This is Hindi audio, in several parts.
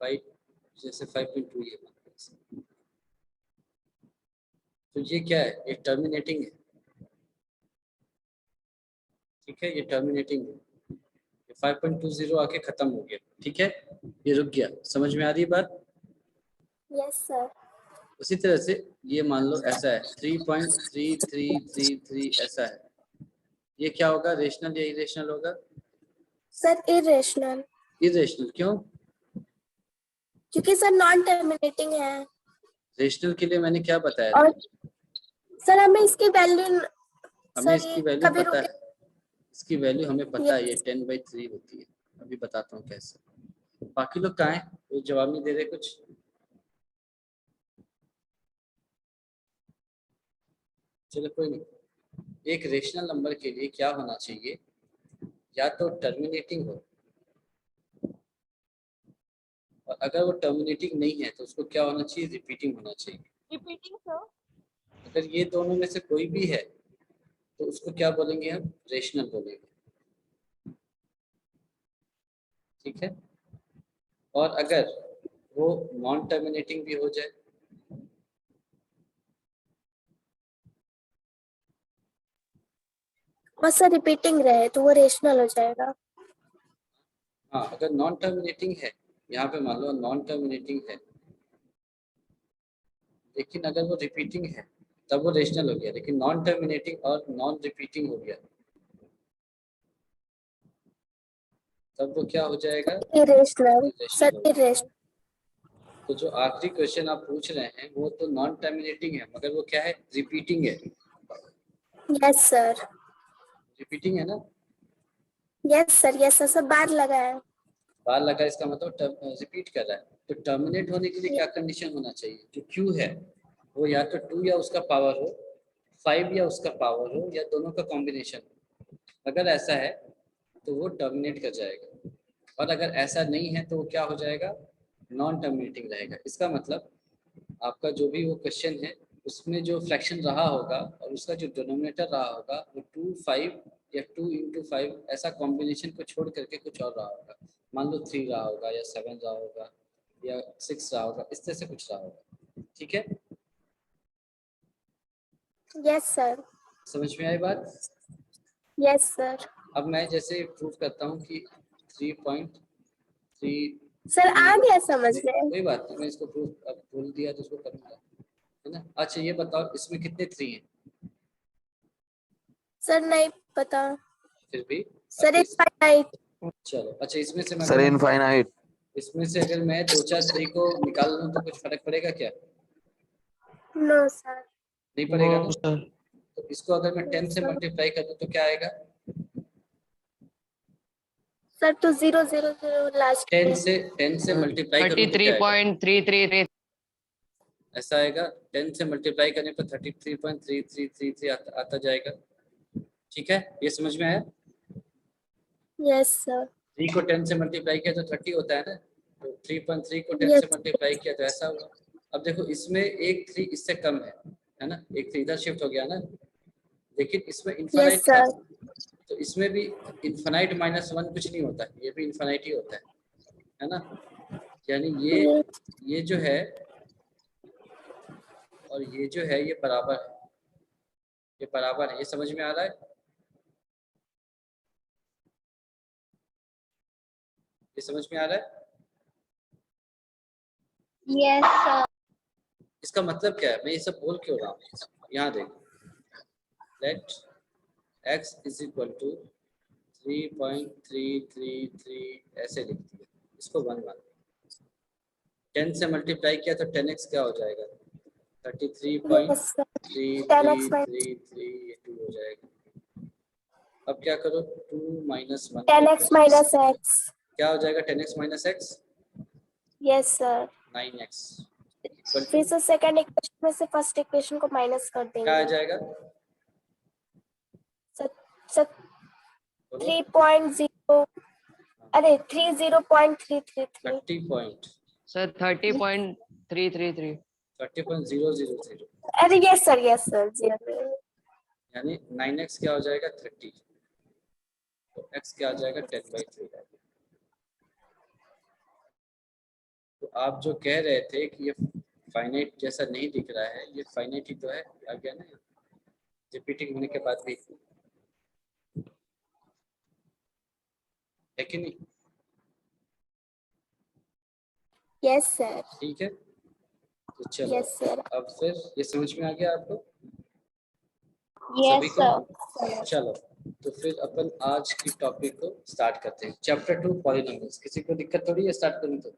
5 जैसे 5.2 ये मान लो। तो ये क्या है, ये टर्मिनेटिंग है, ठीक है, ये टर्मिनेटिंग है, 5.20 आके खत्म हो गया, ठीक है, ये रुक गया। समझ में आ रही है बात? Yes sir. उसी तरह से ये मान लो ऐसा है 3.3333 ऐसा है, ये क्या होगा, रेशनल या इरेशनल होगा? Sir irrational. इरेशनल क्यों? क्योंकि सर नॉन टर्मिनेटिंग है। रेशनल के लिए मैंने क्या बताया और था? सर हमें इसकी वैल्यू, हमें सर इसकी ये वैल्यू कभी पता रुके। है, इसकी वैल्यू हमें पता है, ये यस 10/3 होती है। अभी बताता हूँ कैसे। बाकी लोग कहाँ हैं, वो जवाब नहीं दे रहे कुछ? चलो कोई नहीं। एक रेशनल नंबर के लिए क्या होना चाहिए, या तो टर्मिनेटिंग हो, और अगर वो टर्मिनेटिंग नहीं है तो उसको क्या होना चाहिए, रिपीटिंग होना चाहिए। Repeating sir. अगर ये दोनों में से कोई भी है तो उसको क्या बोलेंगे, हम रेशनल बोलेंगे, ठीक है। और अगर वो नॉन टर्मिनेटिंग भी हो जाए, और सर रिपीटिंग रहे तो वो रेशनल हो जाएगा। हाँ अगर नॉन टर्मिनेटिंग है, यहाँ पे मान लो नॉन टर्मिनेटिंग है, लेकिन अगर वो रिपीटिंग है तब वो रेशनल हो गया, लेकिन नॉन टर्मिनेटिंग और नॉन रिपीटिंग हो गया तब वो क्या हो जाएगा, इरेशनल रेशनल सर, हो गया। इरेशनल। तो जो आखिरी क्वेश्चन आप पूछ रहे हैं वो तो नॉन टर्मिनेटिंग है, मगर वो क्या है, रिपीटिंग है। Yes sir. रिपीटिंग है ना? यस सर, यस सर, सब बार लगा है। बार लगा इसका मतलब रिपीट कर रहा है। तो टर्मिनेट होने के लिए क्या कंडीशन होना चाहिए, जो क्यू है वो या तो 2 या उसका पावर हो, 5 या उसका पावर हो, या दोनों का कॉम्बिनेशन हो। अगर ऐसा है तो वो टर्मिनेट कर जाएगा, और अगर ऐसा नहीं है तो वो क्या हो जाएगा, नॉन टर्मिनेटिंग रहेगा। इसका मतलब आपका जो भी वो क्वेश्चन है उसमें जो फ्रैक्शन रहा होगा और उसका जो डिनोमिनेटर रहा होगा वो 2 5 या 2 × 5 ऐसा कॉम्बिनेशन को छोड़ करके कुछ और रहा होगा। मान लो 3 रहा होगा, या 7 रहा होगा, या 6 रहा होगा, इस तरह से कुछ रहा होगा, ठीक है। Yes sir. समझ में आई बात? Yes sir. अब मैं जैसे प्रूव करता हूँ कि 3.3 सर आ गया समझ में। कोई बात नहीं, मैं इसको प्रूव अब भूल दिया तो उसको करूँगा, है ना। अच्छा ये बताओ इसमें कितने 3 हैं? सर नहीं पता। फिर भी सर अच्छा इनफाइनाइट। चलो अच्छा, इसमें से मैं सर इनफाइनाइट। इसमें से अगर मैं 2-4 3 को निकाल लूँ तो कुछ फर्क पड़ेगा क्या? No sir. नहीं पड़ेगा ना। सर तो इसको अगर मैं 10 से मल्टीप्लाई कर दूँ तो क्या आएगा? सर तो 0 0 0 लास्ट 10 से मल्टीप्लाई करूँ तो क्या आएगा? 33.333 ऐसा आएगा, 10 से मल्टीप्लाई करने पर 33.3333 आता जाएगा, ठीक है। ये समझ में आया? Yes sir. 3 को 10 से मल्टीप्लाई किया तो 30 होता है ना, तो 3.3 को 10 से यस मल्टीप्लाई किया तो ऐसा हुआ। अब देखो इसमें एक 3 इससे कम है ना, एक 3 इधर शिफ्ट हो गया ना, लेकिन इसमें यस इनफाइनाइट था, सर। तो इसमें भी इनफाइनाइट -1 कुछ नहीं होता, ये भी इनफाइनाइट ही होता है ना। यानी ये जो है और ये जो है ये बराबर है, ये बराबर है, ये समझ में आ रहा है? ये समझ में आ रहा है? Yes sir. इसका मतलब क्या है, मैं ये सब बोल क्यों रहा हूँ? यहाँ देखो, let x is equal to 3.333 ऐसे लिख दिया, इसको 1 मान 10 से मल्टीप्लाई किया तो 10x क्या हो जाएगा, यस सर। 10x 33.3333 ये 2 हो जाएगा। अब क्या करो, 2 - 1 10x माइनस एक्स। क्या हो जाएगा, 10x - x yes sir. 9x equal to फिर से सेकंड इक्वेशन में से फर्स्ट इक्वेशन को माइनस कर क्या आ देंगे। जाएगा, सर बोलो। 3.0, अरे 30.333। 30 पॉइंट सर 30.333 30.000, अरे यस सर, यस सर, 0। यानी 9x क्या हो जाएगा, 30, तो x क्या आ जाएगा, 10/3। आप जो कह रहे थे कि ये फाइनाइट जैसा नहीं दिख रहा है, ये फाइनाइट ही तो है, आ गया ना रिपीटिंग होने के बाद भी, है कि नहीं? Yes sir. ठीक है, तो चलो यस सर। अब फिर ये समझ में आ गया आपको सभी यस को? सर। चलो तो फिर अपन आज की टॉपिक को स्टार्ट करते हैं, चैप्टर 2 पॉलिनोमियल्स। किसी को दिक्कत थोड़ी है स्टार्ट करूं तो?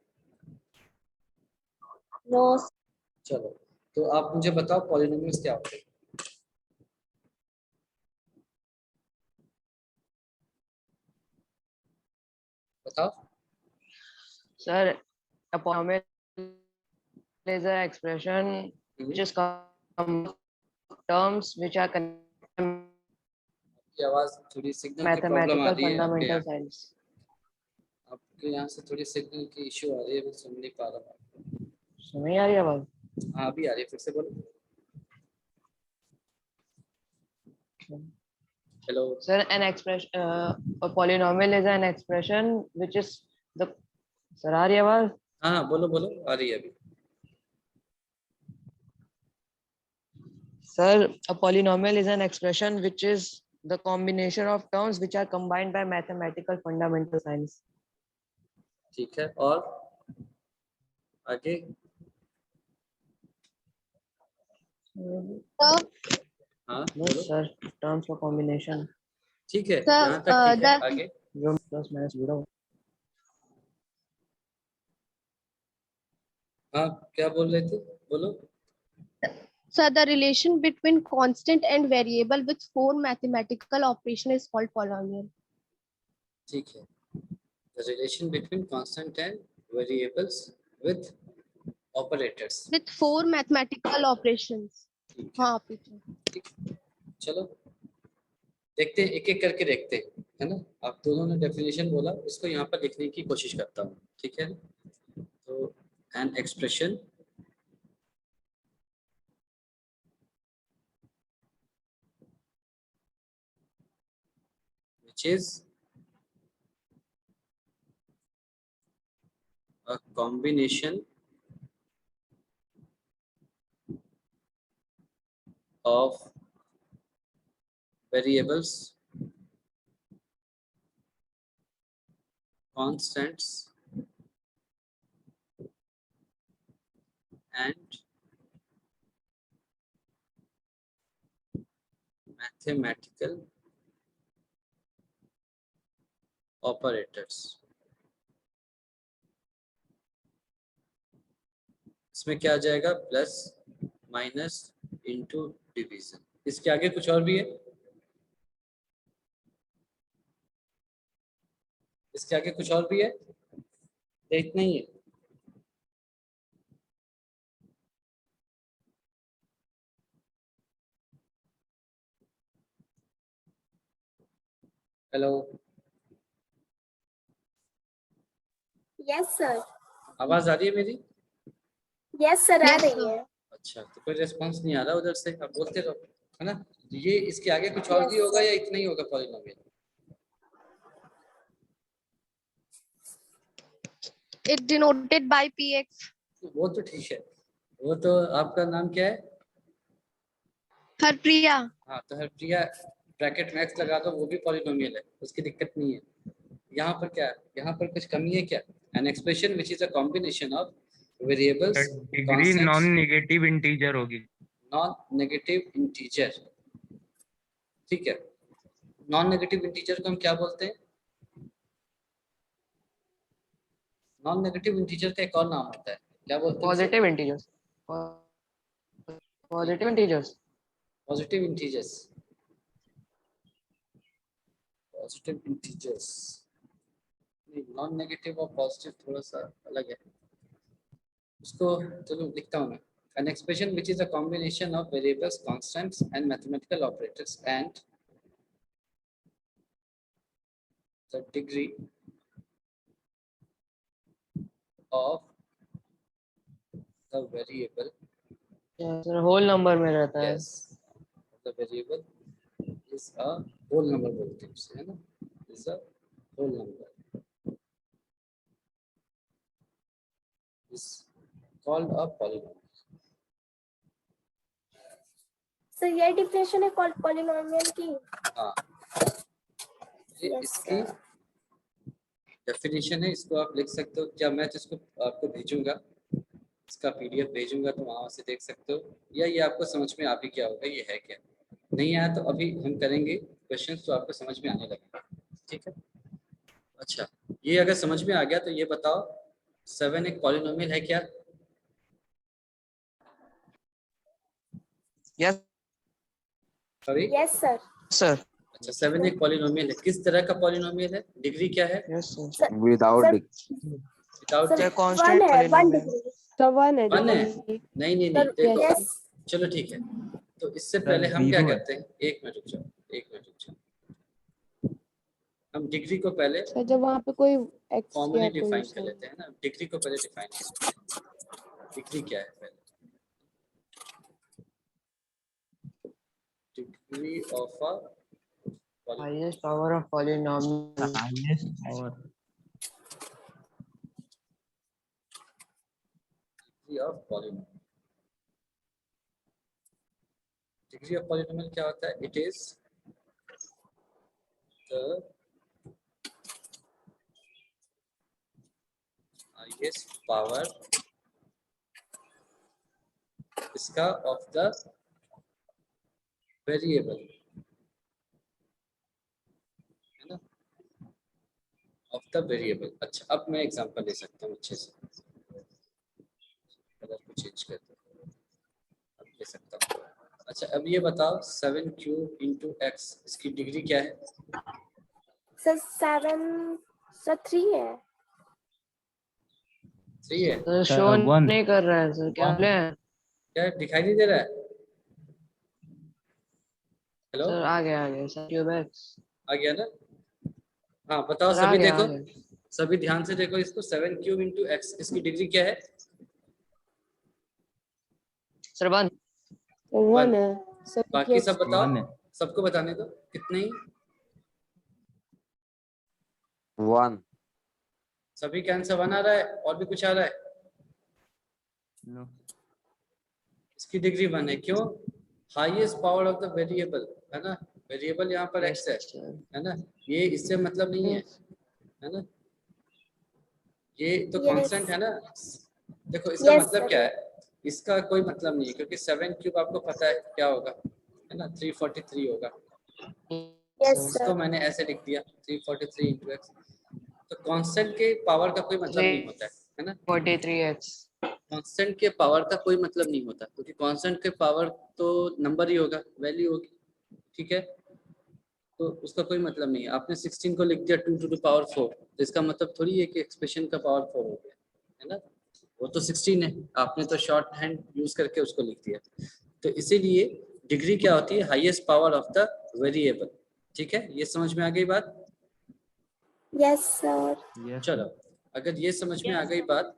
नो। चलो तो आप मुझे बताओ पॉलिनोमियल्स क्या होते हैं? बताओ। Sir, a polynomial is an expression which is terms which are की आवाज थोड़ी सिग्नल की प्रॉब्लम आ mathematical रही है आपके fundamental यहाँ, science. आपके यहाँ से थोड़ी सिग्नल की इश्यू आ रही है, मैं सुन नहीं पा रहा हूँ। समझ आ रही है बात? हाँ अभी आ रही है, फिर से बोलो। Hello. Sir, an expression, a polynomial is an expression which is the. Sir, आ रही है आवाज? हाँ हाँ बोलो बोलो, आ रही है अभी। Sir, a polynomial is an expression which is the combination of terms which are combined by mathematical fundamental science. ठीक है, और आगे? हाँ No, बोलो। sir, terms for combination. ठीक है, Sir, यहाँ तक ठीक है, the आगे? जो plus minus zero. हाँ क्या बोल रहे थे, बोलो। So the relation between constant and variable with four mathematical operation is called polynomial. ठीक है, the relation between constant and variables with operators. With four mathematical operations. ठीक है, हाँ पीछे। ठीक है। चलो देखते हैं, एक एक करके देखते हैं, है ना? आप दोनों ने डेफिनेशन बोला, उसको यहाँ पर लिखने की कोशिश करता हूँ, ठीक है? तो an expression which is a combination of variables, constants and mathematical operators. इसमें क्या आ जाएगा? Plus minus into division. इसके आगे कुछ और भी है? इसके आगे कुछ और भी है या इतना ही है? Hello, Yes sir. आवाज आ रही है मेरी? Yes sir आ रही है। अच्छा, तो कोई रेस्पॉन्स नहीं आ रहा उधर से, आप बोलते रहो, है ना? ये इसके आगे कुछ और Yes, भी होगा sir. या इतना ही होगा polynomial? It denoted by px. वो तो ठीक है, वो तो आपका नाम क्या है? हरप्रिया। हाँ तो हरप्रिया ब्रैकेट मैक्स लगा दो, वो भी पॉलिनोमियल है, उसकी दिक्कत नहीं है। यहाँ पर क्या है? यहाँ पर कुछ कमी है क्या? An expression which is a combination of variables, degree non negative integer होगी। नॉन नेगेटिव इंटीजर, ठीक है। नॉन नेगेटिव इंटीजर को हम क्या बोलते हैं? नॉन नेगेटिव इंटीजर का एक और नाम होता है, क्या बोलते हैं? Positive integers. Positive integers. Positive integers. Positive integers नहीं, नॉन नेगेटिव और पॉजिटिव थोड़ा सा अलग है, उसको चलो लिखता हूँ मैं। An expression which is a combination of variables, constants and mathematical operators and the degree of the variable, Yeah, sir, whole number में रहता है. yes, the variable is a whole number बोलते हैं उसे, है ना? Is a whole number. is called a polynomial. Sir ये डिफिनेशन है पॉलिनोमियल की। हाँ, ये Yes, इसकी sir. डेफिनेशन है, इसको आप लिख सकते हो। क्या मैं जिसको आपको भेजूंगा, इसका पीडीएफ भेजूंगा तो वहां से देख सकते हो, या ये आपको समझ में आ भी क्या होगा, ये है क्या। नहीं आया तो अभी हम करेंगे क्वेश्चंस तो आपको समझ में आने लगेगा, ठीक है। अच्छा, ये अगर समझ में आ गया तो ये बताओ 7 एक पॉलिनोमियल है क्या? Yes, sorry, Yes, sir. sir. अच्छा 7 एक पॉलिनोमियल है। किस तरह का पॉलिनोमियल है? डिग्री क्या है? Yes, sir. Sir, Without sir, without Sir, one constant है, one polynomial. degree. So one है वन है? degree. नहीं नहीं Sir, नहीं, देखो yes. चलो ठीक है, तो इससे पहले हम क्या zero है। करते हैं, एक मिनट रुक जाओ, एक मिनट रुक जाओ। हम डिग्री को पहले सर जब वहाँ पे कोई x फॉर्मली या कोई डिफाइन कर लेते हैं ना। डिग्री को पहले डिफाइन करते हैं। डिग्री क्या है पहले? Degree of a Highest power of polynomial. highest power degree of polynomial. Degree of polynomial क्या होता है? It is the highest power इसका ऑफ द वेरिएबल, है ना, ऑफ द वेरिएबल। अच्छा, अब मैं एग्जांपल ले सकता हूँ अच्छे से, कलर को चेंज करते हैं, अब ले सकता हूँ। अच्छा, अब ये बताओ 7 क्यूब इंटू एक्स, इसकी डिग्री क्या है? Sir, 7, sir 3 है। 3 है। Sir, show one. नहीं कर रहा है sir. क्या One. बोले हैं? क्या दिखाई नहीं दे रहा है? हेलो, Sir, आ गया sir. Cube X. आ गया ना? हाँ बताओ, Sir, आ सभी गया, देखो, आ गया. सभी ध्यान से देखो इसको। 7 क्यूब इंटू एक्स, इसकी डिग्री क्या है? Sir, 1. one है सर बाकी सब बताओ, one है। सबको बताने दो कितने ही। one. सभी का आंसर 1 आ रहा है, और भी कुछ आ रहा है? no इसकी डिग्री 1 है। क्यों? Highest power of the variable, है ना। वेरिएबल यहाँ पर Yes, x है, sir. है ना। ये इससे मतलब नहीं है, है ना। ये तो Yes. कांस्टेंट है ना। देखो इसका Yes, मतलब sir. क्या है, इसका कोई मतलब नहीं है, क्योंकि 7 क्यूब आपको पता है क्या होगा, है ना, 343 होगा। Yes, इसको sir. मैंने ऐसे लिख दिया 343 इंटू एक्स। तो कांस्टेंट के पावर का कोई मतलब नहीं होता है ना। 43x. कांस्टेंट के पावर का कोई मतलब नहीं होता, क्योंकि कांस्टेंट के पावर तो नंबर ही होगा, वैल्यू होगी, ठीक है। तो उसका कोई मतलब नहीं है। आपने 16 को लिख दिया 2 to the power 4, तो इसका मतलब थोड़ी है कि एक्सप्रेशन का पावर 4 हो गया, है ना। वो तो 16 है, आपने तो शॉर्ट हैंड यूज करके उसको लिख दिया। तो इसीलिए डिग्री क्या होती है? Highest power of the variable, ठीक है। ये समझ में आ गई बात? Yes, sir. yes चलो, अगर ये समझ में आ गई बात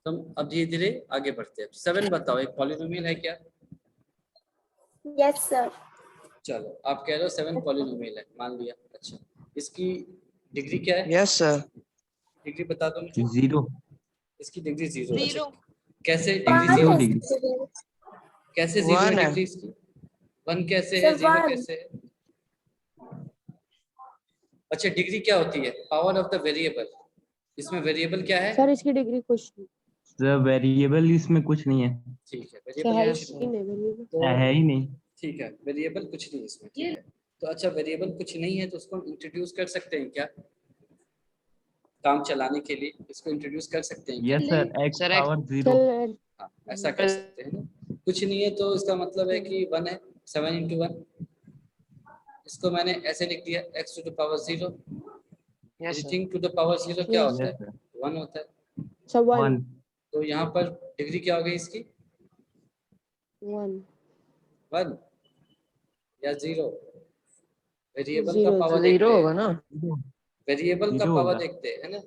तो हम अब धीरे धीरे आगे बढ़ते हैं। 7 बताओ, एक पॉलिनोमियल है क्या? Yes, sir. चलो, आप कह रहे हो 7 पॉलिनोमियल है, मान लिया। अच्छा, इसकी डिग्री क्या है? Yes, sir. डिग्री बता दो मुझे। zero इसकी डिग्री 0। अच्छा, कैसे डिग्री One 0? है degree. इसकी degree. कैसे 0 है One है। डिग्री इसकी? 1 कैसे है, Sir, 0 one. कैसे है? अच्छा, डिग्री क्या होती है? Power of the variable. इसमें वेरिएबल क्या है? सर इसकी डिग्री कुछ नहीं the variable इसमें कुछ नहीं है, ठीक है, सर वेरिएबल है कुछ ही नहीं नहीं variable। तो है ही नहीं। ठीक है, वेरिएबल कुछ नहीं इसमें, ठीक है। तो अच्छा, वेरिएबल कुछ नहीं है तो उसको हम इंट्रोड्यूस कर सकते हैं क्या? काम चलाने के लिए इसको इंट्रोड्यूस कर सकते हैं क्या? yes sir x Sir, power 0 चल हाँ, ऐसा कर सकते हैं ना। कुछ नहीं है तो इसका मतलब है कि 1 है, 7 into 1। इसको मैंने ऐसे लिख दिया x to the power 0। Yes, sir. Anything to the power 0 क्या Yes, होता yes है? sir 1 होता है। सर one 1 तो यहाँ पर डिग्री क्या हो गई इसकी? one 1 या 0? वेरिएबल का Zero, पावर Zero देखते होगा हैं, ना? वेरिएबल का Zero पावर होगा। देखते हैं, है ना।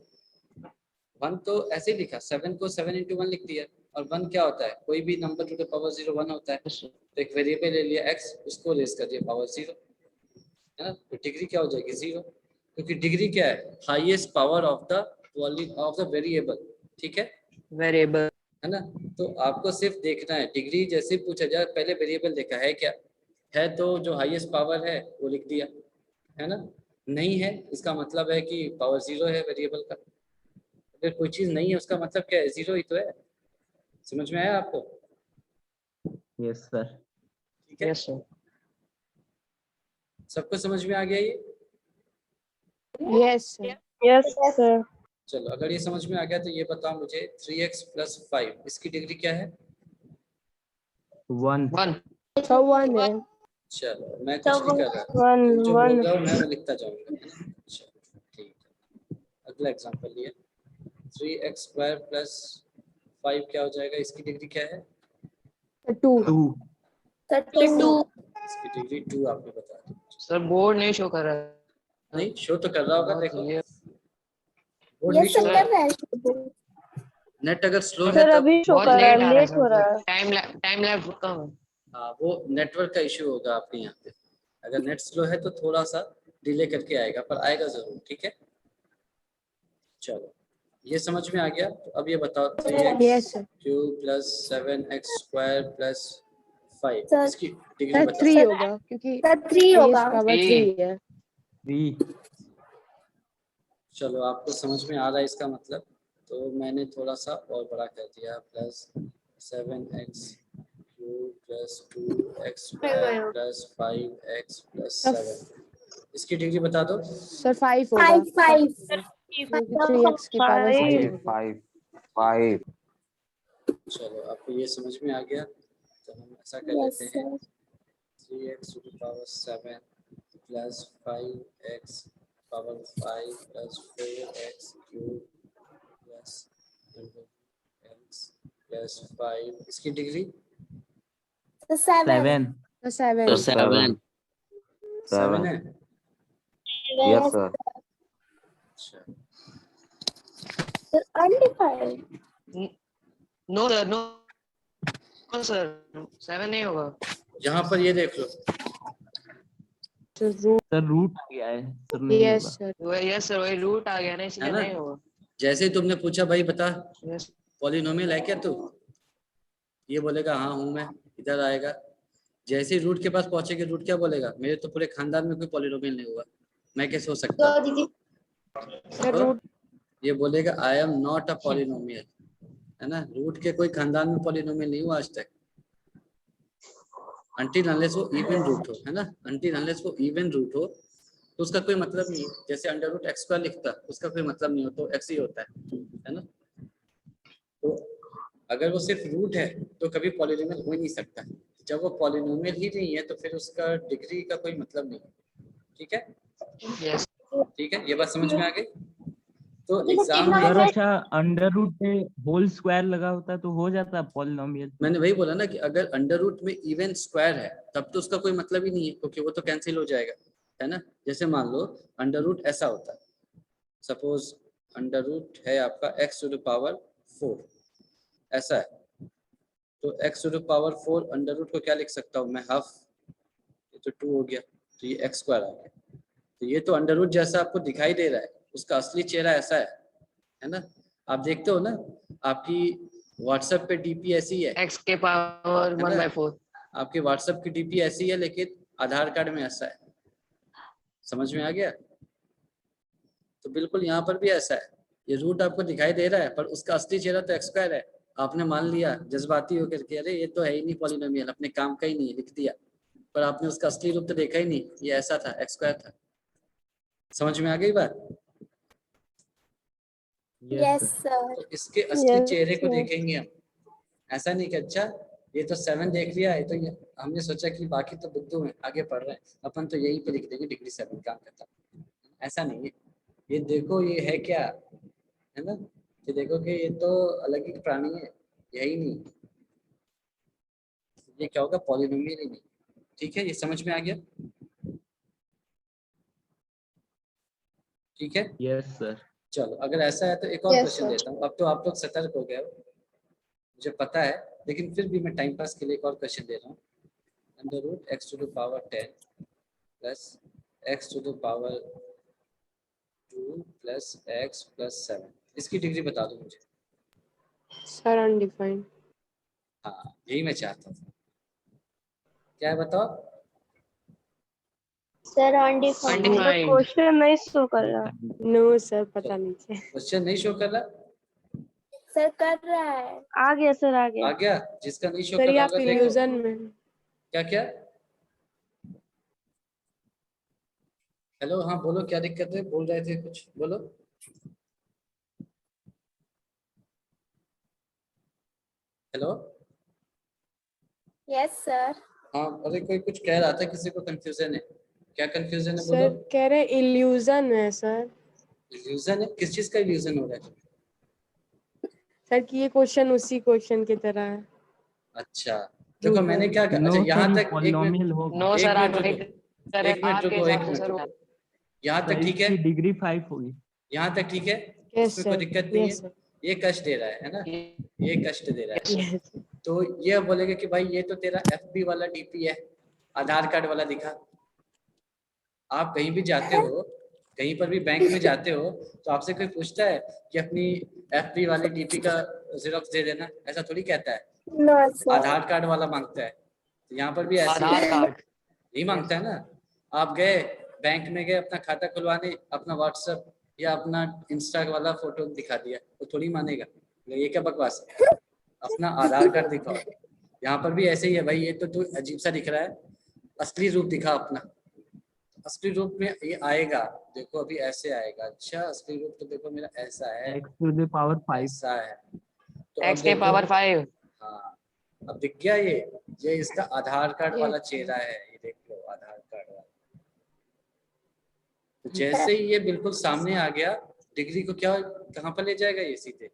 1 तो ऐसे ही लिखा, 7 को 7 into 1 लिख दिया। और 1 क्या होता है? कोई भी नंबर टू द पावर 0 1 होता है। Yes, sir. तो एक वेरिएबल ले लिया x, उसको रेज कर दिया पावर 0, है ना। तो डिग्री क्या हो जाएगी? 0, क्योंकि डिग्री क्या है? Highest power of the variable, ठीक है। वेरिएबल। है ना। तो आपको सिर्फ देखना है डिग्री, जैसे पूछा जाए पहले वेरिएबल देखा है क्या है, तो जो हाईएस्ट पावर है वो लिख दिया, है ना। नहीं है इसका मतलब है कि पावर 0 है वेरिएबल का। अगर कोई चीज नहीं है उसका मतलब क्या है, 0 ही तो है। समझ में आया आपको? Yes sir. ठीक है, यस सर। सबको समझ में आ गया ये? Yes, sir. Yes, sir. चलो अगर ये समझ में आ गया तो ये बताओ मुझे 3x + 5 इसकी डिग्री क्या है? 1। 1। So one है. चलो मैं कुछ नहीं कर रहा, One, जो one. बोल रहा हूँ मैं वो लिखता जाऊंगा, है ना। चलो ठीक है, अगला एग्जांपल लिए 3x² + 5 क्या हो जाएगा, इसकी डिग्री क्या है? Two. 2। 32. इसकी डिग्री 2 आपने बता दी। सर बोर्ड नहीं शो कर रहा। नहीं शो तो कर रहा होगा, बहुत देखो ये- बोर्ड नहीं Yes, शो sir. कर कर रहा। रहा है. नेट अगर स्लो है सर तब, अभी शो बहुत कर रहा लेट है, आ रहा है लेट हो रहा है. सर। टाइम लैप्स कम है। हाँ वो नेटवर्क का इश्यू होगा आपके यहाँ पे। अगर नेट स्लो है तो थोड़ा सा डिले करके आएगा, पर आएगा जरूर, ठीक है। चलो ये समझ में आ गया, तो अब ये बताओ 3x³ Yes, sir. + 7x² + 5 Sir. इसकी डिग्री Sir, बताओ। 3 होगा क्योंकि सर 3 base होगा. power 3 है. 3। चलो आपको समझ में आ रहा है इसका मतलब, तो मैंने थोड़ा सा और बड़ा कर दिया, +7x³ + 2x² + 5x + 7 इसकी डिग्री बता दो। Sir, 5 होगा. 5. क्योंकि 3x की power 6 Five. होगी. 5 चलो आपको ये समझ में आ गया, तो हम ऐसा कर Yes, लेते हैं sir. 3x⁻7 + 5x⁻5 + 4x³ + x + 5 इसकी डिग्री So 7. 7। 7. 7 है। यस सर अच्छा Sir, undefined. No sir, no sir, 7 नहीं होगा। यहाँ पर ये देख लो, So root. सर रूट आ गया है सर, नहीं Yes, होगा। sir. यस सर, वही रूट आ गया ना, है इसलिए ना। नहीं होगा। जैसे ही तुमने पूछा भाई बता यस। पॉलिनोमियल है क्या तू, ये बोलेगा हाँ हूँ मैं, इधर आएगा। जैसे ही रूट के पास पहुंचेगा रूट क्या बोलेगा, मेरे तो पूरे खानदान में कोई पॉलिनोमियल नहीं हुआ, मैं कैसे हो सकता हूँ? Sir, तो root. ये बोलेगा I am not a polynomial, है ना। रूट के कोई खानदान में पॉलिनोमियल नहीं हुआ आज तक, अनटिल अनलेस वो इवन रूट हो, है ना। अनटिल अनलेस वो इवन रूट हो तो उसका कोई मतलब नहीं है। जैसे √x² लिखता उसका कोई मतलब नहीं हो, तो x ही होता है ना। तो अगर वो सिर्फ रूट है तो कभी पॉलिनोमियल हो ही नहीं सकता। जब वो पॉलिनोमियल ही नहीं है तो फिर उसका डिग्री का कोई मतलब नहीं है, ठीक है। यस। ठीक है, ये बात समझ में आ गई। तो देखो एग्जाम कितना में सर अच्छा, अंडर रूट पे होल स्क्वायर लगा होता तो हो जाता पॉलिनोमियल। मैंने वही बोला ना कि अगर अंडर रूट में इवन स्क्वायर है तब तो उसका कोई मतलब ही नहीं है, क्योंकि वो तो कैंसिल हो जाएगा, है ना। जैसे मान लो अंडर रूट ऐसा होता है, सपोज अंडर रूट है आपका x⁴ ऐसा है, तो x⁴ अंडर रूट को क्या लिख सकता हूँ मैं, हाफ, ये तो 2 हो गया, तो ये x² आ गया। तो ये तो अंडर रूट जैसा आपको दिखाई दे रहा है, उसका असली चेहरा ऐसा है ना। आप देखते हो ना, आपकी व्हाट्सएप पे डीपी ऐसी है, x के पावर है ना? 1/4। आपके व्हाट्सएप की डीपी ऐसी है लेकिन आधार कार्ड में ऐसा है, समझ में आ गया। तो बिल्कुल यहाँ पर भी ऐसा है, ये रूट आपको दिखाई दे रहा है पर उसका असली चेहरा तो x² है। आपने मान लिया जज्बाती होकर के, अरे ये तो है ही नहीं पॉलिनोमियल, अपने काम का ही नहीं, लिख दिया, पर आपने उसका असली रूप तो देखा ही नहीं, ये ऐसा था, x² था। समझ में आ गई बात। Yes, sir. तो इसके असली Yes, चेहरे को sir. देखेंगे हम, ऐसा नहीं कि अच्छा ये तो 7 देख लिया है तो ये हमने सोचा कि बाकी तो बुद्धू हैं आगे पढ़ रहे हैं, अपन तो यहीं पे लिख देंगे डिग्री 7 काम करता, ऐसा नहीं है। ये देखो ये है क्या, है ना। ये देखो कि ये तो अलग ही प्राणी है, यही नहीं, ये क्या होगा, पॉलिनोमियल ही नहीं। ठीक है, ये समझ में आ गया। ठीक है, यस सर। चलो अगर ऐसा है तो एक और Yes, क्वेश्चन sir. देता हूँ। अब तो आप लोग सतर्क हो गए हो, मुझे पता है, लेकिन फिर भी मैं टाइम पास के लिए एक और क्वेश्चन दे रहा हूँ। √x⁴ + x⁴ 2 + x + 7 इसकी डिग्री बता दो मुझे। Sir undefined. हाँ यही मैं चाहता था। क्या है बताओ? Sir undefined. Undefined. क्वेश्चन नहीं शो कर रहा। नो सर पता नहीं है। क्वेश्चन नहीं शो कर रहा? सर कर रहा है। आ गया सर, आ आ गया। गया? जिसका नहीं शो सर कर ये रहा आप होगा देखो। इल्यूजन में। क्या क्या? हेलो, हाँ बोलो, क्या दिक्कत है? बोल रहे थे कुछ, बोलो। हेलो। Yes sir. हाँ, अरे कोई कुछ कह रहा था, किसी को कंफ्यूजन है। क्या कंफ्यूजन है सर बोलो? कह रहे इल्यूजन है सर। इल्यूजन है? किस चीज का इल्यूजन हो रहा है? सर कि ये क्वेश्चन उसी क्वेश्चन की तरह है। अच्छा देखो, मैंने क्या अच्छा नो यहाँ सर, ये तक एक मिनट, पॉलिनोमियल होगा। No एक sir, आप मिनट right रुको, करें, एक मिनट आपके रुको, एक हिसाब से मिनट सर रुको। यहाँ तो तक ठीक है? इसकी डिग्री 5 होगी। यहाँ तक ठीक है? यस इसमें कोई सर। दिक्कत नहीं है? Yes sir. ये कष्ट दे रहा है ना? ये कष्ट दे रहा है। यस। तो ये बोलेगा कि भाई ये तो तेरा FB वाला DP है, आधार कार्ड वाला दिखा। आप कहीं भी जाते हो, कहीं पर भी बैंक में जाते हो, तो आपसे कोई पूछता है कि अपनी FB वाली DP का जेरोक्स दे देना? ऐसा थोड़ी कहता है। No sir. आधार कार्ड वाला मांगता है। तो यहाँ पर भी ऐसे ही आधार है, कार्ड। यही मांगता है ना। आप गए बैंक में, गए अपना खाता खुलवाने, अपना WhatsApp या अपना इंस्टा वाला फोटो दिखा दिया, तो थोड़ी मानेगा। ये क्या बकवास है? अपना आधार कार्ड दिखाओ। यहाँ पर भी ऐसे ही है भाई, ये तो तू अजीब सा दिख रहा है, असली रूप दिखा अपना। असली रूप में ये आएगा, देखो अभी ऐसे आएगा। अच्छा असली रूप तो देखो मेरा ऐसा है, x to the power 5। ऐसा है। तो अब X के देखो, पावर 5। हाँ अब दिख गया ये इसका आधार कार्ड वाला Yes. चेहरा है, ये देख लो आधार कार्ड वाला। तो जैसे ही ये बिल्कुल सामने आ गया, डिग्री को क्या कहाँ पर ले जाएगा? ये सीधे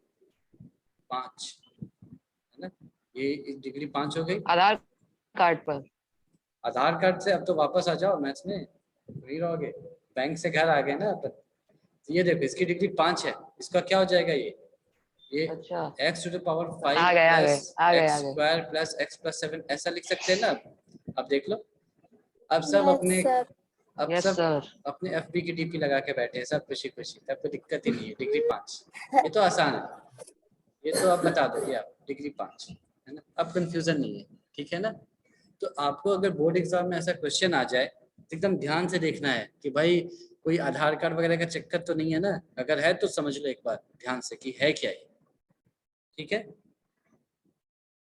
5, है ना? ये डिग्री 5 हो गई आधार कार्ड पर। आधार कार्ड से। अब तो वापस आ जाओ मैथ्स में, वही रहोगे। बैंक से घर आ गए ना अपन। तो ये देखो इसकी डिग्री 5 है, इसका क्या हो जाएगा? ये अच्छा x to the power 5 आ गए प्लस आ गए x square plus x plus 7 ऐसा लिख सकते हैं ना? अब देख लो, अब सब अपने यस सर। अब यस सब सर। अपने FB की DP लगा के बैठे हैं, सब खुशी खुशी, तब कोई दिक्कत ही नहीं है। डिग्री 5, ये तो आसान है, ये तो अब बता दोगे आप, डिग्री 5 है ना? अब कंफ्यूजन नहीं है, ठीक है ना? तो आपको अगर बोर्ड एग्जाम में ऐसा क्वेश्चन आ जाए तो एकदम ध्यान से देखना है कि भाई कोई आधार कार्ड वगैरह का चक्कर तो नहीं है ना? अगर है तो समझ लो एक बार ध्यान से कि है क्या ये, ठीक है?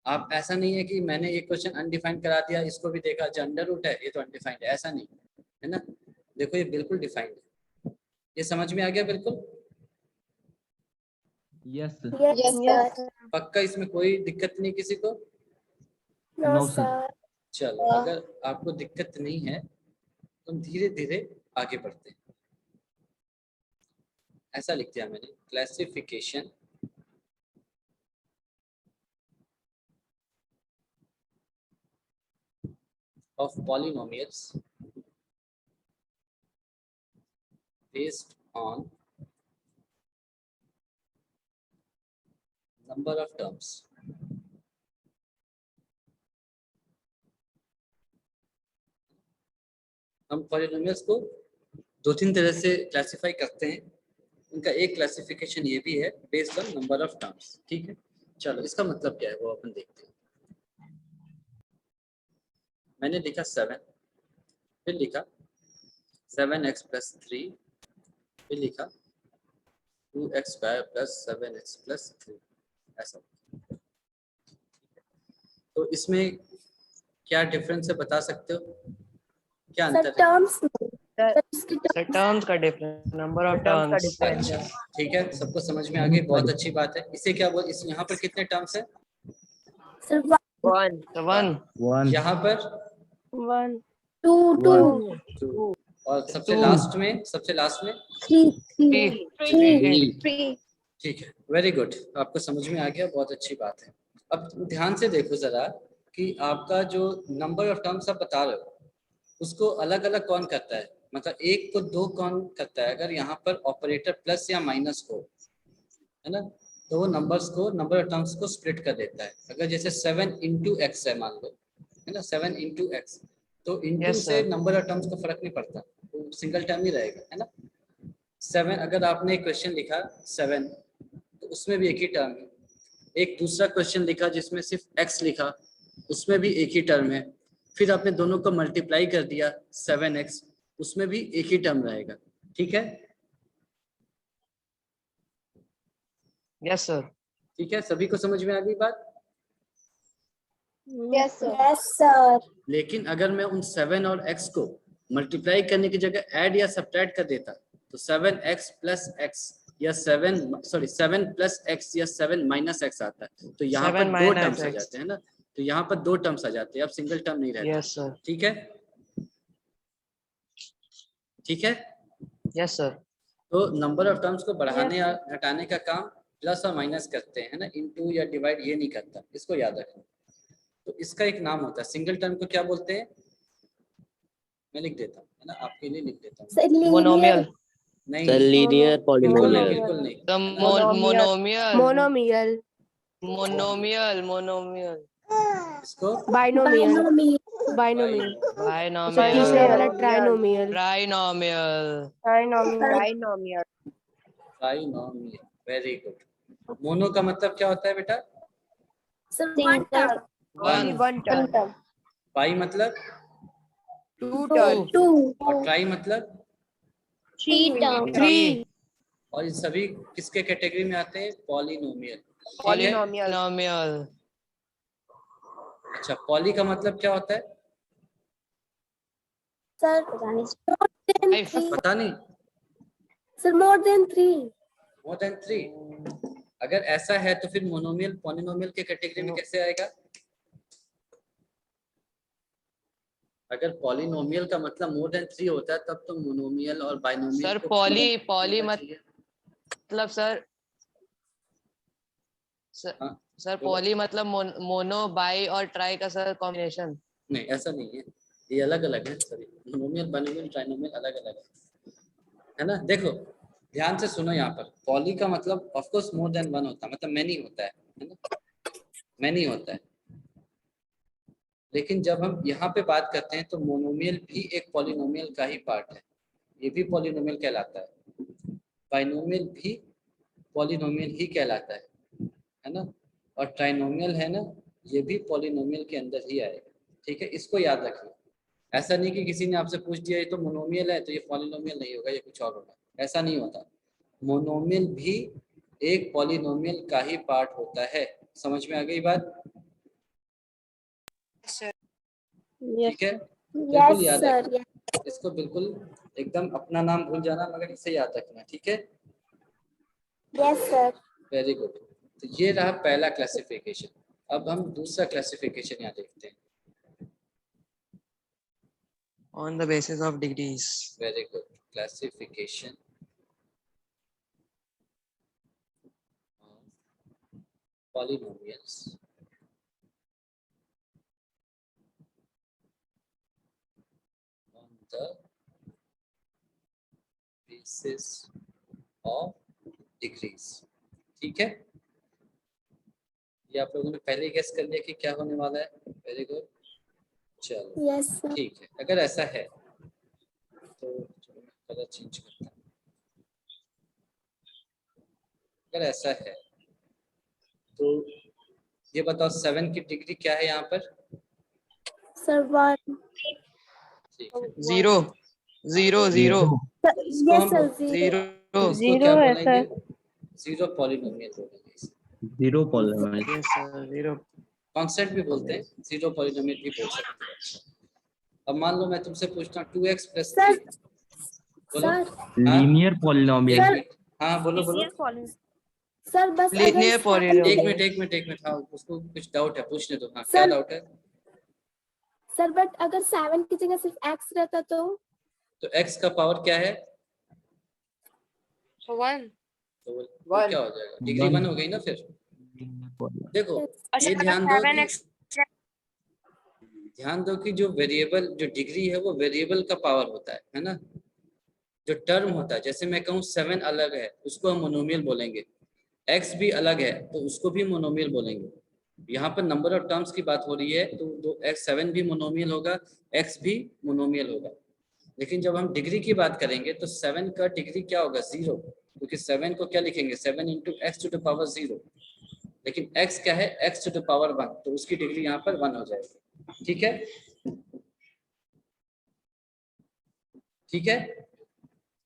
आप ऐसा नहीं है कि मैंने एक क्वेश्चन अनडिफाइंड करा दिया, इसको भी देखा जो अंडर रूट है ये तो अनडिफाइंड है, ऐसा नहीं है ना? देखो ये बिल्कुल डिफाइंड है। ये समझ में आ गया बिल्कुल? Yes yes sir. पक्का इसमें कोई दिक्कत नहीं किसी को? No No, sir. सर। चलो अगर आपको दिक्कत नहीं है तो हम धीरे धीरे आगे बढ़ते हैं। ऐसा लिख दिया मैंने, classification of polynomials based on number of terms. हम पॉलिनोमियल्स को 2-3 तरह से क्लासिफाई करते हैं, उनका एक क्लासिफिकेशन ये भी है based on number of terms, ठीक है? चलो इसका मतलब क्या है वो अपन देखते हैं। मैंने लिखा 7, फिर लिखा 7x + 3, फिर लिखा 2x² + 7x + 3, ऐसा। तो इसमें क्या डिफरेंस है बता सकते हो? क्या सर अंतर है? टर्म्स सर टर्म्स का डिफरेंस, नंबर ऑफ टर्म्स। अच्छा ठीक है, सबको समझ में आ गई, बहुत अच्छी बात है। इसे क्या बोल, इस यहाँ पर कितने टर्म्स है? सर 1 यहाँ पर 1 2 2, और सबसे 2 लास्ट में 3 ठीक है, वेरी गुड, आपको समझ में आ गया, बहुत अच्छी बात है। अब ध्यान से देखो जरा कि आपका जो नंबर ऑफ टर्म्स आप बता रहे हो उसको अलग अलग कौन करता है? मतलब एक को 2 कौन करता है? अगर यहाँ पर ऑपरेटर प्लस या माइनस को है ना, तो वो नंबर्स को, नंबर ऑफ टर्म्स को स्प्लिट कर देता है। अगर जैसे 7 × x है मान लो, है ना, 7 × x, तो इंटू Yes, से sir. नंबर ऑफ टर्म्स को फर्क नहीं पड़ता, वो सिंगल टर्म ही रहेगा, है ना? 7 अगर आपने एक क्वेश्चन लिखा 7, तो उसमें भी एक ही टर्म है। एक दूसरा क्वेश्चन लिखा जिसमें सिर्फ x लिखा, उसमें भी एक ही टर्म है, फिर आपने दोनों को मल्टीप्लाई कर दिया 7x, उसमें भी एक ही टर्म रहेगा। ठीक है, यस सर। ठीक है, सभी को समझ में आ गई बात। Yes, sir. Yes, sir. लेकिन अगर मैं उन 7 और x को मल्टीप्लाई करने की जगह ऐड या सब्ट्रैक्ट कर देता तो 7x प्लस x या 7 प्लस x या 7 माइनस x आता है, तो यहाँ पर 7 दो minus टर्म्स आ x. जाते हैं ना, तो यहाँ पर दो टर्म्स आ जाते हैं, अब सिंगल टर्म नहीं रहता। Yes sir. ठीक है, ठीक है। Yes sir. तो नंबर ऑफ टर्म्स को बढ़ाने या घटाने का काम प्लस और माइनस करते हैं ना, इनटू या डिवाइड ये नहीं करता, इसको याद रखना। तो इसका एक नाम होता है, सिंगल टर्म को क्या बोलते हैं, मैं लिख देता हूँ, है ना, आपके लिए लिख देता हूँ। Sir, linear. मोनोमियल। नहीं, लीनियर बिल्कुल नहीं, पॉलिनोमियल। बिल्कुल नहीं। The monomial. Monomial. Monomial. Monomial. इसको बाइनोमियल। Binomial. बाइनोमियल। बाइनोमियल। तीसरे वाला trinomial. Trinomial. Trinomial. Trinomial, very good. Mono का मतलब क्या होता है बेटा, Sir, one term. One. One term. Bi मतलब, टू टर्म। Two. और ट्राई मतलब, Three terms. थ्री। और ये सभी किसके कैटेगरी में आते हैं, पॉलिनोमियल। पॉलिनोमियल। पॉलिनोमियल। अच्छा, पॉली का मतलब क्या होता है, Sir, more than Five. three. पता नहीं, Sir, more than three. More than 3। अगर ऐसा है तो फिर मोनोमियल पॉलिनोमियल के कैटेगरी में कैसे आएगा। अगर पॉलिनोमियल का मतलब मोर देन 3 होता है तब तो मोनोमियल और बाइनोमियल सर को पॉली होना चाहिए। मतलब सर हाँ, सर बोलो। पॉली मतलब मोनो बाई और ट्राई का सर कॉम्बिनेशन। नहीं, ऐसा नहीं है, ये अलग अलग है, सॉरी, मोनोमियल बाइनोमियल ट्राइनोमियल अलग अलग है ना। देखो ध्यान से सुनो, यहाँ पर पॉली का मतलब of course more than one होता है, मतलब मैनी होता है ना, मैनी होता है। लेकिन जब हम यहाँ पे बात करते हैं तो मोनोमियल भी एक पॉलिनोमियल का ही पार्ट है, ये भी पॉलिनोमियल कहलाता है, बाइनोमियल भी पॉलिनोमियल ही कहलाता है ना, और ट्राइनोमियल है ना, ये भी पॉलिनोमियल के अंदर ही आएगा। ठीक है, इसको याद रखिए। ऐसा नहीं कि किसी ने आपसे पूछ दिया ये तो मोनोमियल है तो ये पॉलिनोमियल नहीं होगा, ये कुछ और होगा, ऐसा नहीं होता। मोनोमियल भी एक पॉलिनोमियल का ही पार्ट होता है। समझ में आ गई बात, ठीक है, बिल्कुल Yes, याद sir. रखना, इसको बिल्कुल एकदम अपना नाम भूल जाना मगर इसे याद रखना। ठीक है, Yes, sir. Very good. तो ये रहा पहला क्लासिफिकेशन। अब हम दूसरा क्लासिफिकेशन यहाँ देखते हैं। On the basis of degrees. Very good, classification polynomials on the basis of degrees। ठीक है, ये आप लोगों ने पहले ही गेस कर लिया कि क्या होने वाला है। वेरी गुड, चलो Yes, sir. ठीक है। अगर ऐसा है तो चलो मैं कलर चेंज करता हूँ। अगर ऐसा है तो ये बताओ 7 की डिग्री क्या है यहाँ पर। Sir, one. ठीक है, जीरो जीरो जीरो Sir, इसको yes, हम sir. Zero. जीरो। इसको क्या बोलेंगे, जीरो पॉलिनोमियल बोलेंगे इसे। Zero polynomial. Yes sir zero. Constant भी बोलते हैं, जीरो पॉलिनोमियल भी बोल सकते हैं। अब मान लो मैं तुमसे पूछता हूँ 2x प्लस Sir. 3, बोलो। Sir. लीनियर एक पॉलिनोमियल। मिनट, हाँ बोलो बोलो। Sir, बस अगर Linear seven polynomial। की एक मिनट, हाँ उसको कुछ डाउट है, पूछने दो। हाँ, Sir, क्या डाउट है। सर बट अगर 7 की जगह सिर्फ x रहता तो x का पावर क्या है, वन। तो वो One। क्या हो जाएगा, डिग्री One। 1 हो गई ना फिर। देखो अच्छा, ये अगर ध्यान दो 7x कि जो वेरिएबल जो डिग्री है वो वेरिएबल का पावर होता है ना। जो टर्म होता है, जैसे मैं कहूँ 7 अलग है उसको हम मोनोमियल बोलेंगे, x भी अलग है तो उसको भी मोनोमियल बोलेंगे। यहाँ पर नंबर ऑफ टर्म्स की बात हो रही है तो x7 भी मोनोमियल होगा, x भी मोनोमियल होगा। लेकिन जब हम डिग्री की बात करेंगे तो 7 का डिग्री क्या होगा, 0, क्योंकि 7 को क्या लिखेंगे, 7 × x⁻�0। लेकिन x क्या है, x टू द पावर 1, तो उसकी डिग्री यहाँ पर 1 हो जाएगी। ठीक है, ठीक है।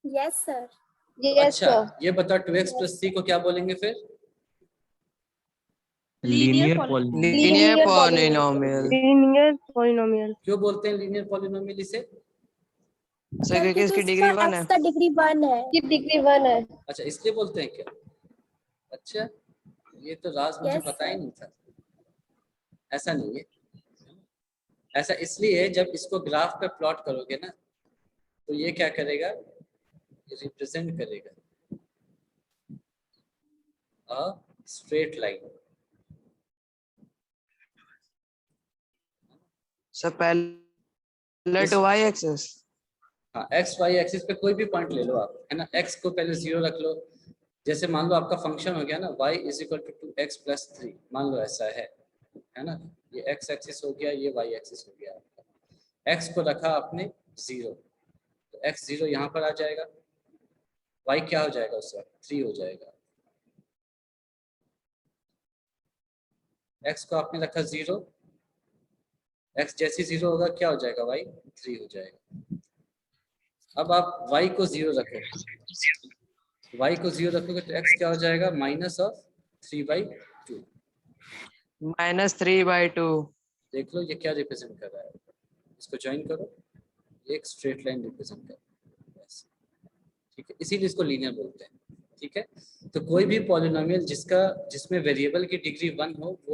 Yes sir. Yes, अच्छा, sir. ये बताओ 2x प्लस 3 को क्या बोलेंगे फिर? Linear polynomial. Linear Linear polynomial. Linear polynomial. क्यों बोलते हैं लीनियर पॉलिनोमियल इसे? सर क्योंकि इसकी डिग्री 1 है। x का डिग्री 1 है। की degree 1 है। अच्छा, इसलिए बोलते हैं क्या? अच्छा, ये तो राज मुझे Yes, पता ही sir. नहीं था। ऐसा नहीं है, ऐसा इसलिए जब इसको ग्राफ पे प्लॉट करोगे ना, तो ये क्या करेगा, ये रिप्रेजेंट करेगा अ स्ट्रेट लाइन। सर पहले तो y एक्सिस। हाँ, एक्स वाई एक्सिस पे कोई भी पॉइंट ले लो आप, है ना। एक्स को पहले 0 रख लो। जैसे मान लो आपका फंक्शन हो गया ना y is equal to 2x plus 3, मान लो ऐसा है ना। ये x एक्सिस हो गया, ये y एक्सिस हो गया आपका। x को रखा आपने 0, तो x 0 यहाँ पर आ जाएगा, y क्या हो जाएगा उस वक्त, 3 हो जाएगा। x को आपने रखा 0, x जैसे 0 होगा क्या हो जाएगा, y 3 हो जाएगा। अब आप y को 0 रखो, y को 0 रखोगे तो x क्या हो जाएगा, माइनस ऑफ 3/2। -3/2। देख लो ये क्या रिप्रेजेंट कर रहा है, इसको ज्वाइन करो, ये एक स्ट्रेट लाइन रिप्रेजेंट कर रहा है। बस, ठीक है, इसीलिए इसको लीनियर बोलते हैं। ठीक है, तो कोई भी पॉलिनोमियल जिसमें वेरिएबल की डिग्री 1 हो वो